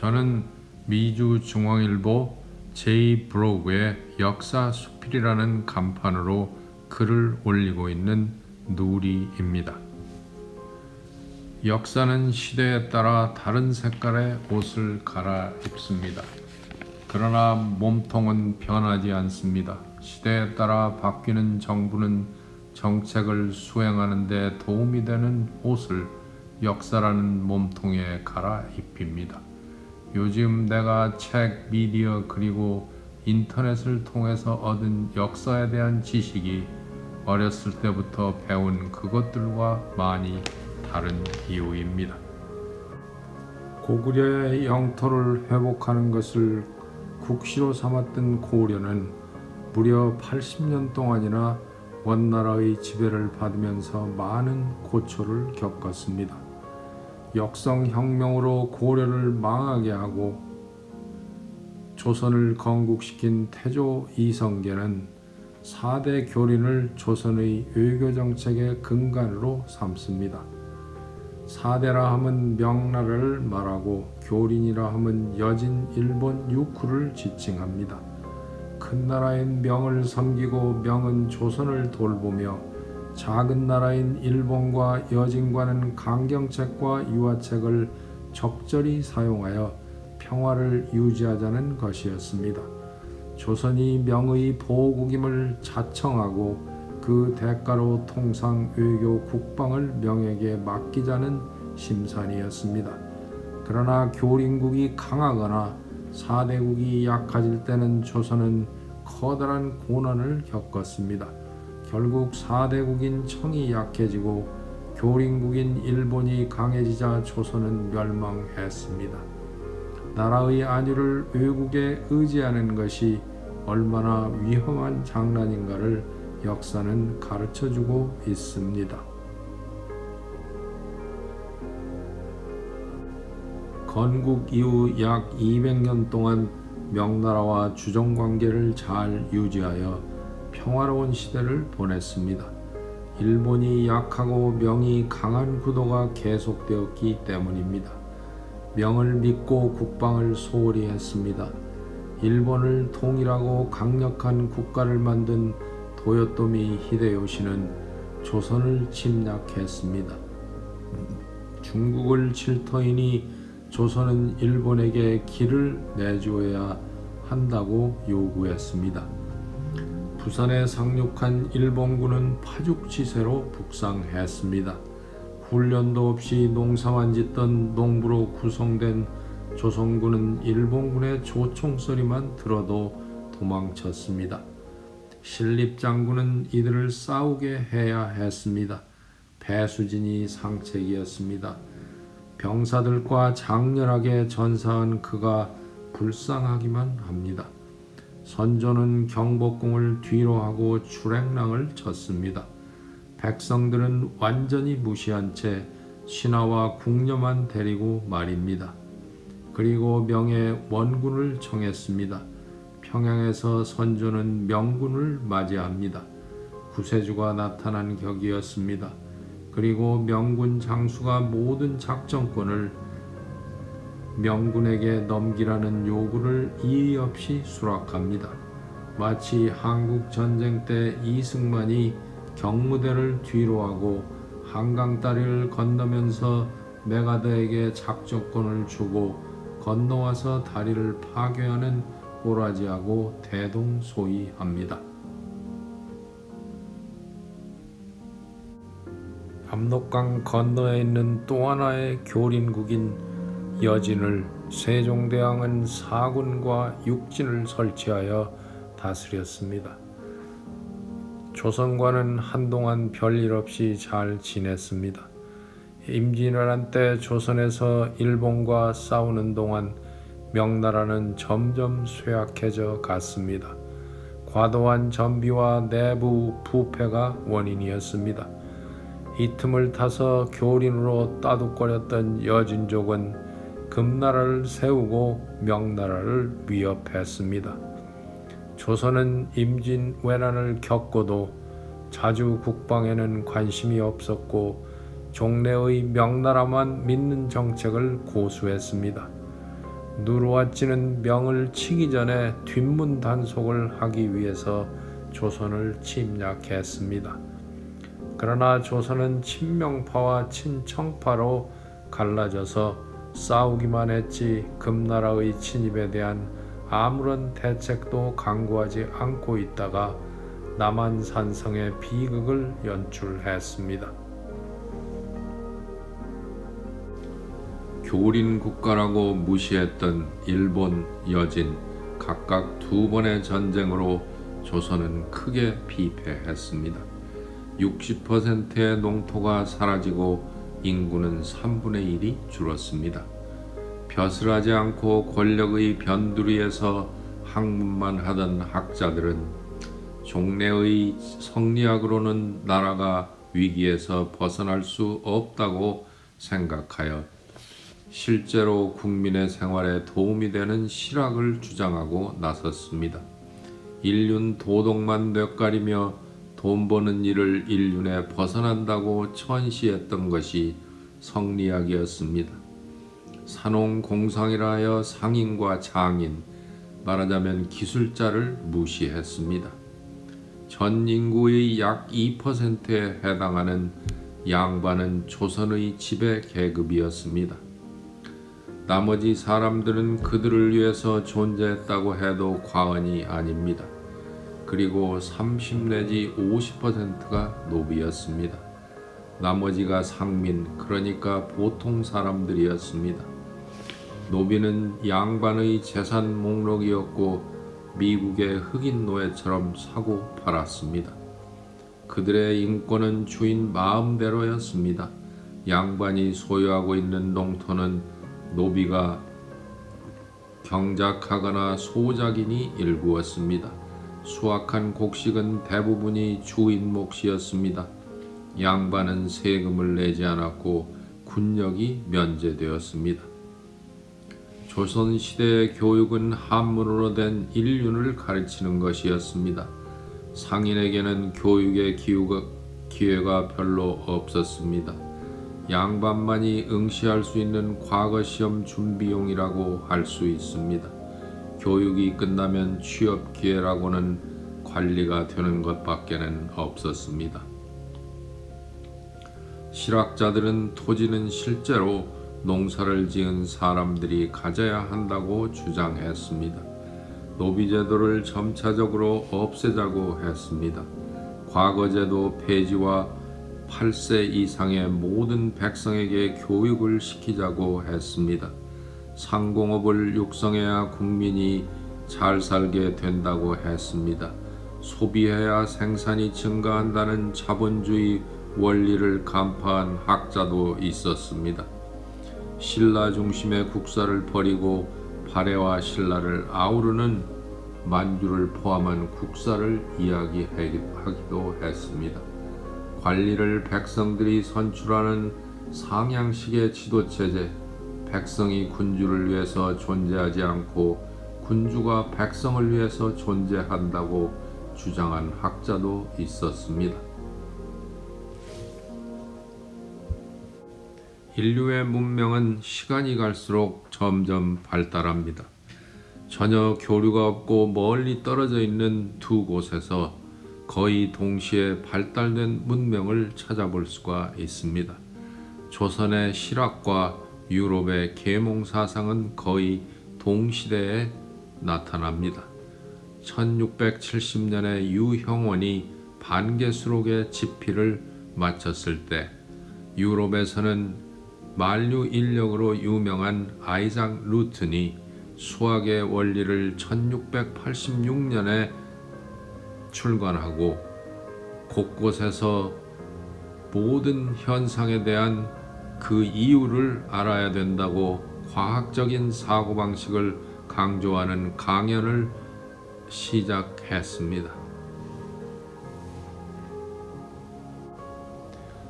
저는 미주중앙일보 제2블로그에 역사수필이라는 간판으로 글을 올리고 있는 누리입니다. 역사는 시대에 따라 다른 색깔의 옷을 갈아입습니다. 그러나 몸통은 변하지 않습니다. 시대에 따라 바뀌는 정부는 정책을 수행하는 데 도움이 되는 옷을 역사라는 몸통에 갈아입힙니다. 요즘 내가 책, 미디어 그리고 인터넷을 통해서 얻은 역사에 대한 지식이 어렸을 때부터 배운 그것들과 많이 다른 이유입니다. 고구려의 영토를 회복하는 것을 국시로 삼았던 고려는 무려 80년 동안이나 원나라의 지배를 받으면서 많은 고초를 겪었습니다. 역성혁명으로 고려를 망하게 하고 조선을 건국시킨 태조 이성계는 4대 교린을 조선의 외교정책의 근간으로 삼습니다. 4대라 함은 명나라를 말하고 교린이라 함은 여진 일본 육후를 지칭합니다. 큰 나라인 명을 섬기고 명은 조선을 돌보며 작은 나라인 일본과 여진과는 강경책과 유화책을 적절히 사용하여 평화를 유지하자는 것이었습니다. 조선이 명의 보국임을 자청하고 그 대가로 통상, 외교, 국방을 명에게 맡기자는 심산이었습니다. 그러나 교린국이 강하거나 4대국이 약해질 때는 조선은 커다란 고난을 겪었습니다. 결국 4대국인 청이 약해지고 교린국인 일본이 강해지자 조선은 멸망했습니다. 나라의 안위를 외국에 의지하는 것이 얼마나 위험한 장난인가를 역사는 가르쳐주고 있습니다. 건국 이후 약 200년 동안 명나라와 주종관계를 잘 유지하여 평화로운 시대를 보냈습니다. 일본이 약하고 명이 강한 구도가 계속되었기 때문입니다. 명을 믿고 국방을 소홀히 했습니다. 일본을 통일하고 강력한 국가를 만든 도요토미 히데요시는 조선을 침략했습니다. 중국을 칠 터이니 조선은 일본에게 길을 내주어야 한다고 요구했습니다. 부산에 상륙한 일본군은 파죽지세로 북상했습니다. 훈련도 없이 농사만 짓던 농부로 구성된 조선군은 일본군의 조총소리만 들어도 도망쳤습니다. 신립장군은 이들을 싸우게 해야 했습니다. 배수진이 상책이었습니다. 병사들과 장렬하게 전사한 그가 불쌍하기만 합니다. 선조는 경복궁을 뒤로 하고 출행랑을 쳤습니다. 백성들은 완전히 무시한 채 신하와 궁녀만 데리고 말입니다. 그리고 명의 원군을 청했습니다. 평양에서 선조는 명군을 맞이합니다. 구세주가 나타난 격이었습니다. 그리고 명군 장수가 모든 작전권을 명군에게 넘기라는 요구를 이의 없이 수락합니다. 마치 한국전쟁 때 이승만이 경무대를 뒤로하고 한강다리를 건너면서 메가더에게 작전권을 주고 건너와서 다리를 파괴하는 꼬라지하고 대동소이합니다. 압록강 건너에 있는 또 하나의 교린국인 여진을 세종대왕은 사군과 육진을 설치하여 다스렸습니다. 조선과는 한동안 별일 없이 잘 지냈습니다. 임진왜란 때 조선에서 일본과 싸우는 동안 명나라는 점점 쇠약해져 갔습니다. 과도한 전비와 내부 부패가 원인이었습니다. 이 틈을 타서 교린으로 따둑거렸던 여진족은 금나라를 세우고 명나라를 위협했습니다. 조선은 임진왜란을 겪고도 자주 국방에는 관심이 없었고 종래의 명나라만 믿는 정책을 고수했습니다. 누르와찌는 명을 치기 전에 뒷문 단속을 하기 위해서 조선을 침략했습니다. 그러나 조선은 친명파와 친청파로 갈라져서 싸우기만 했지 금나라의 침입에 대한 아무런 대책도 강구하지 않고 있다가 남한산성의 비극을 연출했습니다. 교린 국가라고 무시했던 일본, 여진 각각 2번의 전쟁으로 조선은 크게 피폐했습니다. 60%의 농토가 사라지고 인구는 3분의 1이 줄었습니다. 벼슬하지 않고 권력의 변두리에서 학문만 하던 학자들은 종래의 성리학으로는 나라가 위기에서 벗어날 수 없다고 생각하여 실제로 국민의 생활에 도움이 되는 실학을 주장하고 나섰습니다. 인륜 도덕만 뇌가리며 돈 버는 일을 인륜에 벗어난다고 천시했던 것이 성리학이었습니다. 산홍공상이라 하여 상인과 장인, 말하자면 기술자를 무시했습니다. 전 인구의 약 2%에 해당하는 양반은 조선의 지배 계급이었습니다. 나머지 사람들은 그들을 위해서 존재했다고 해도 과언이 아닙니다. 그리고 30 내지 50%가 노비였습니다. 나머지가 상민, 그러니까 보통 사람들이었습니다. 노비는 양반의 재산 목록이었고 미국의 흑인 노예처럼 사고 팔았습니다. 그들의 인권은 주인 마음대로였습니다. 양반이 소유하고 있는 농토는 노비가 경작하거나 소작인이 일구었습니다. 수확한 곡식은 대부분이 주인 몫이었습니다. 양반은 세금을 내지 않았고 군역이 면제되었습니다. 조선시대의 교육은 한문으로 된 인륜을 가르치는 것이었습니다. 상인에게는 교육의 기회가 별로 없었습니다. 양반만이 응시할 수 있는 과거시험 준비용이라고 할 수 있습니다. 교육이 끝나면 취업 기회라고는 관리가 되는 것밖에는 없었습니다. 실학자들은 토지는 실제로 농사를 지은 사람들이 가져야 한다고 주장했습니다. 노비제도를 점차적으로 없애자고 했습니다. 과거제도 폐지와 8세 이상의 모든 백성에게 교육을 시키자고 했습니다. 상공업을 육성해야 국민이 잘 살게 된다고 했습니다. 소비해야 생산이 증가한다는 자본주의 원리를 간파한 학자도 있었습니다. 신라 중심의 국사를 버리고 발해와 신라를 아우르는 만주를 포함한 국사를 이야기하기도 했습니다. 관리를 백성들이 선출하는 상향식의 지도체제, 백성이 군주를 위해서 존재하지 않고 군주가 백성을 위해서 존재한다고 주장한 학자도 있었습니다. 인류의 문명은 시간이 갈수록 점점 발달합니다. 전혀 교류가 없고 멀리 떨어져 있는 두 곳에서 거의 동시에 발달된 문명을 찾아볼 수가 있습니다. 조선의 실학과 유럽의 계몽사상은 거의 동시대에 나타납니다. 1670년에 유형원이 반개수록의 집필을 마쳤을 때 유럽에서는 만류 인력으로 유명한 아이작 루튼이 수학의 원리를 1686년에 출간하고 곳곳에서 모든 현상에 대한 그 이유를 알아야 된다고 과학적인 사고방식을 강조하는 강연을 시작했습니다.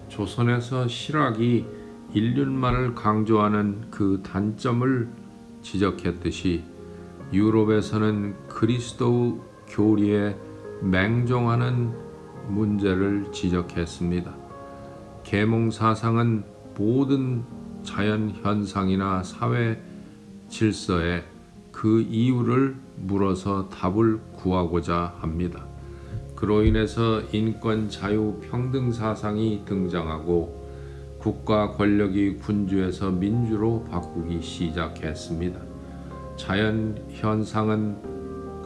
조선에서 실학이 인륜만을 강조하는 그 단점을 지적했듯이 유럽에서는 그리스도 교리에 맹종하는 문제를 지적했습니다. 계몽사상은 모든 자연 현상이나 사회 질서에 그 이유를 물어서 답을 구하고자 합니다. 그로 인해서 인권, 자유, 평등 사상이 등장하고 국가 권력이 군주에서 민주로 바꾸기 시작했습니다. 자연 현상은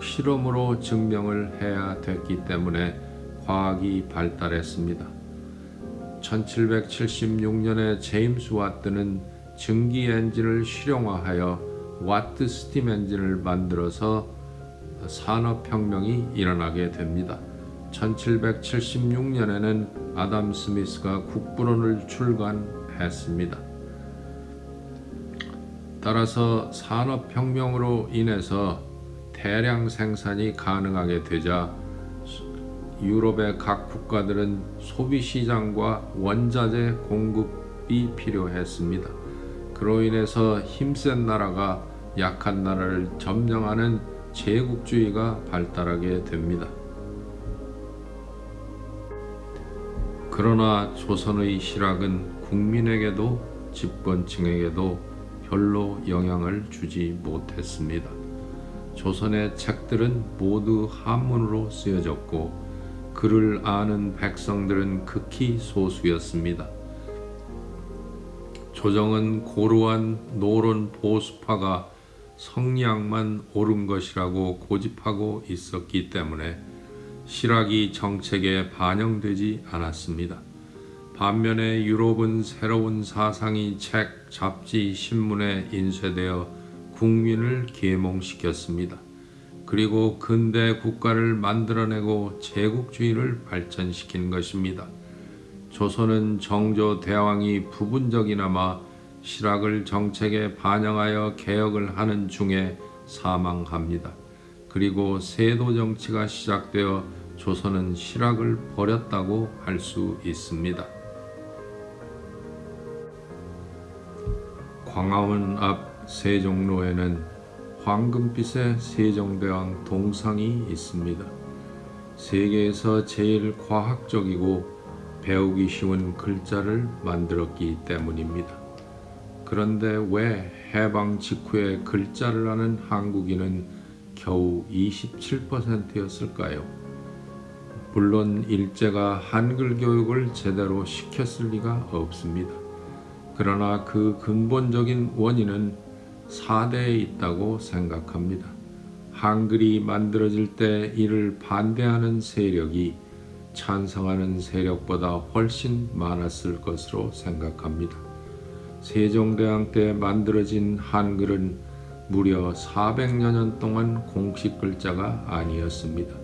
실험으로 증명을 해야 됐기 때문에 과학이 발달했습니다. 1776년에 제임스 와트는 증기 엔진을 실용화하여 와트 스팀 엔진을 만들어서 산업혁명이 일어나게 됩니다. 1776년에는 아담 스미스가 국부론을 출간했습니다. 따라서 산업혁명으로 인해서 대량 생산이 가능하게 되자 유럽의 각 국가들은 소비시장과 원자재 공급이 필요했습니다. 그로 인해서 힘센 나라가 약한 나라를 점령하는 제국주의가 발달하게 됩니다. 그러나 조선의 실학은 국민에게도 집권층에게도 별로 영향을 주지 못했습니다. 조선의 책들은 모두 한문으로 쓰여졌고 글을 아는 백성들은 극히 소수였습니다. 조정은 고루한 노론 보수파가 성리학만 옳은 것이라고 고집하고 있었기 때문에 실학이 정책에 반영되지 않았습니다. 반면에 유럽은 새로운 사상이 책, 잡지, 신문에 인쇄되어 국민을 계몽시켰습니다. 그리고 근대 국가를 만들어내고 제국주의를 발전시킨 것입니다. 조선은 정조 대왕이 부분적이나마 실학을 정책에 반영하여 개혁을 하는 중에 사망합니다. 그리고 세도 정치가 시작되어 조선은 실학을 버렸다고 할 수 있습니다. 광화문 앞 세종로에는 황금빛의 세종대왕 동상이 있습니다. 세계에서 제일 과학적이고 배우기 쉬운 글자를 만들었기 때문입니다. 그런데 왜 해방 직후에 글자를 아는 한국인은 겨우 27%였을까요? 물론 일제가 한글 교육을 제대로 시켰을 리가 없습니다. 그러나 그 근본적인 원인은 4대에 있다고 생각합니다. 한글이 만들어질 때 이를 반대하는 세력이 찬성하는 세력보다 훨씬 많았을 것으로 생각합니다. 세종대왕 때 만들어진 한글은 무려 400여 년 동안 공식 글자가 아니었습니다.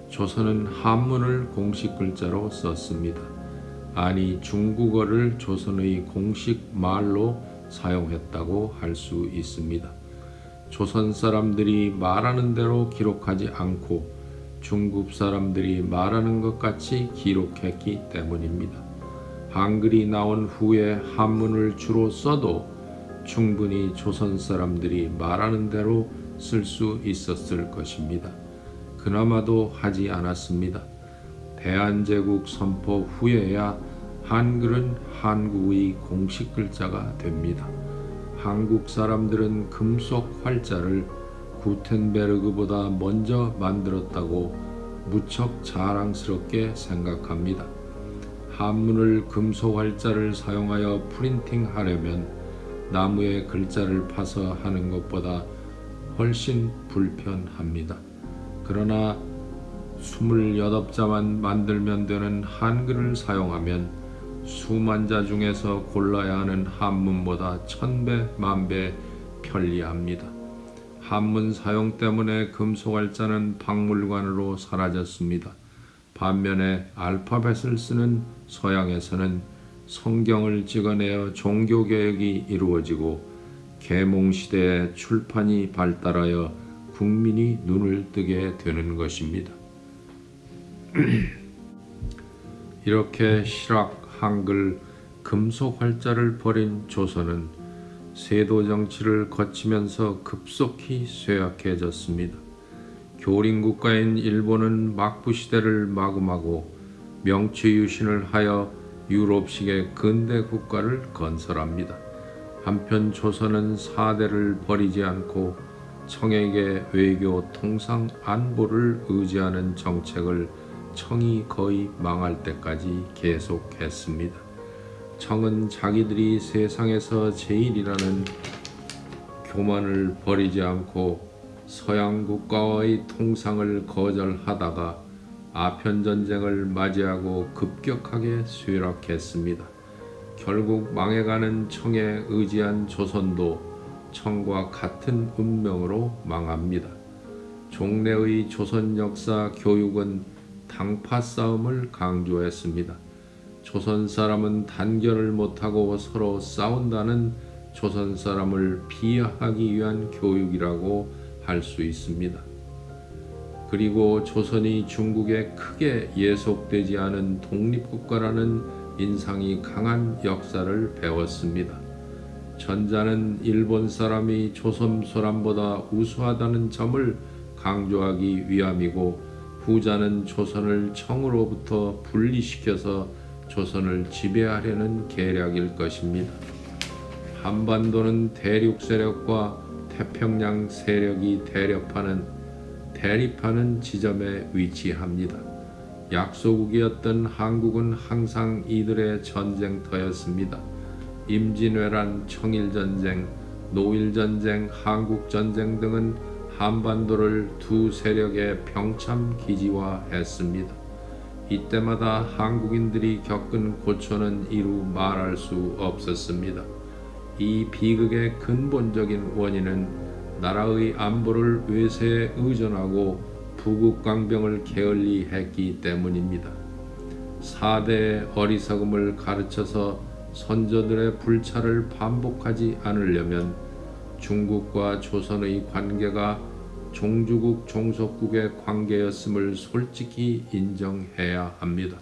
조선은 한문을 공식 글자로 썼습니다. 아니 중국어를 조선의 공식 말로 사용했다고 할 수 있습니다. 조선 사람들이 말하는 대로 기록하지 않고 중국 사람들이 말하는 것 같이 기록했기 때문입니다. 한글이 나온 후에 한문을 주로 써도 충분히 조선 사람들이 말하는 대로 쓸 수 있었을 것입니다. 그나마도 하지 않았습니다. 대한제국 선포 후에야 한글은 한국의 공식 글자가 됩니다. 한국 사람들은 금속 활자를 구텐베르그보다 먼저 만들었다고 무척 자랑스럽게 생각합니다. 한문을 금속 활자를 사용하여 프린팅하려면 나무의 글자를 파서 하는 것보다 훨씬 불편합니다. 그러나 28자만 만들면 되는 한글을 사용하면 수만 자 중에서 골라야 하는 한문보다 1000배, 만배 편리합니다. 한문 사용 때문에 금속활자는 박물관으로 사라졌습니다. 반면에 알파벳을 쓰는 서양에서는 성경을 찍어내어 종교개혁이 이루어지고 계몽시대에 출판이 발달하여 국민이 눈을 뜨게 되는 것입니다. 이렇게 실학, 한글, 금속 활자를 버린 조선은 세도 정치를 거치면서 급속히 쇠약해졌습니다. 교린 국가인 일본은 막부 시대를 마감하고 명취유신을 하여 유럽식의 근대 국가를 건설합니다. 한편 조선은 사대를 버리지 않고 청에게 외교, 통상, 안보를 의지하는 정책을 청이 거의 망할 때까지 계속했습니다. 청은 자기들이 세상에서 제일이라는 교만을 버리지 않고 서양 국가와의 통상을 거절하다가 아편전쟁을 맞이하고 급격하게 쇠락했습니다. 결국 망해가는 청에 의지한 조선도 청과 같은 운명으로 망합니다. 종래의 조선 역사 교육은 당파 싸움을 강조했습니다. 조선 사람은 단결을 못하고 서로 싸운다는 조선 사람을 비하하기 위한 교육이라고 할 수 있습니다. 그리고 조선이 중국에 크게 예속되지 않은 독립국가라는 인상이 강한 역사를 배웠습니다. 전자는 일본 사람이 조선 소란보다 우수하다는 점을 강조하기 위함이고, 후자는 조선을 청으로부터 분리시켜서 조선을 지배하려는 계략일 것입니다. 한반도는 대륙 세력과 태평양 세력이 대립하는 지점에 위치합니다. 약소국이었던 한국은 항상 이들의 전쟁터였습니다. 임진왜란, 청일전쟁, 노일전쟁, 한국전쟁 등은 한반도를 두 세력의 병참 기지화했습니다. 이때마다 한국인들이 겪은 고초는 이루 말할 수 없었습니다. 이 비극의 근본적인 원인은 나라의 안보를 외세에 의존하고 부국강병을 게을리했기 때문입니다. 4대의 어리석음을 가르쳐서 선조들의 불찰을 반복하지 않으려면 중국과 조선의 관계가 종주국 종속국의 관계였음을 솔직히 인정해야 합니다.